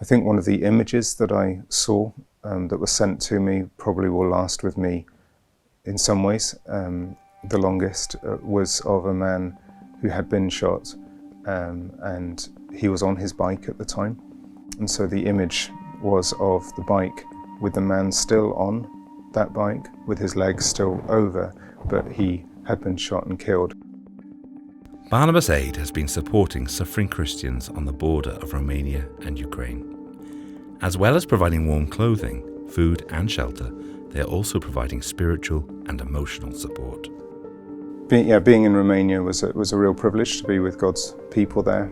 I think one of the images that I saw that was sent to me probably will last with me in some ways. The longest was of a man who had been shot, and he was on his bike at the time. And so the image was of the bike with the man still on that bike, with his legs still over, but he had been shot and killed. Barnabas Aid has been supporting suffering Christians on the border of Romania and Ukraine. As well as providing warm clothing, food and shelter, they are also providing spiritual and emotional support. Being in Romania was a real privilege to be with God's people there.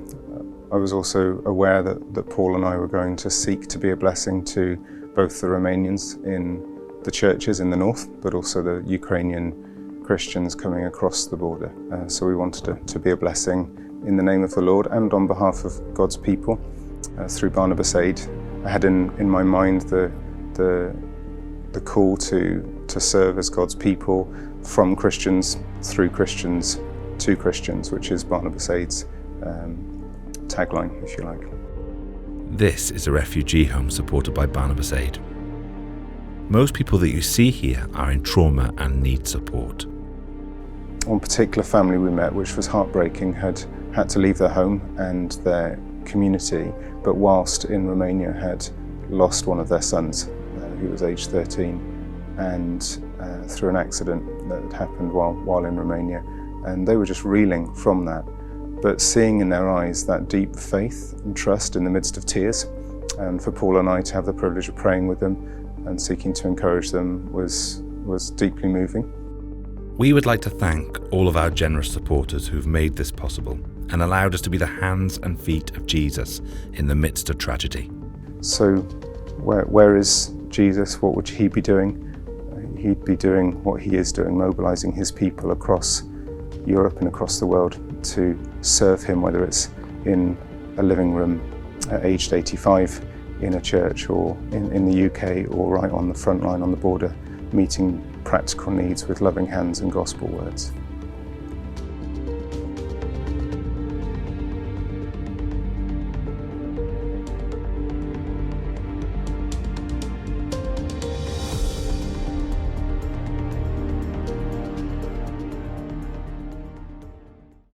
I was also aware that Paul and I were going to seek to be a blessing to both the Romanians in the churches in the north, but also the Ukrainian Christians coming across the border. So we wanted to be a blessing in the name of the Lord and on behalf of God's people through Barnabas Aid. I had in my mind the call to serve as God's people from Christians through Christians to Christians, which is Barnabas Aid's tagline, if you like. This is a refugee home supported by Barnabas Aid. Most people that you see here are in trauma and need support. One particular family we met, which was heartbreaking, had to leave their home and their community, but whilst in Romania had lost one of their sons, who was aged 13, and through an accident that had happened while in Romania. And they were just reeling from that, but seeing in their eyes that deep faith and trust in the midst of tears. And for Paul and I to have the privilege of praying with them and seeking to encourage them was deeply moving. We would like to thank all of our generous supporters who've made this possible and allowed us to be the hands and feet of Jesus in the midst of tragedy. So where is Jesus? What would he be doing? He'd be doing what he is doing, mobilising his people across Europe and across the world to serve him, whether it's in a living room aged 85 in a church, or in the UK, or right on the front line on the border, meeting practical needs with loving hands and gospel words.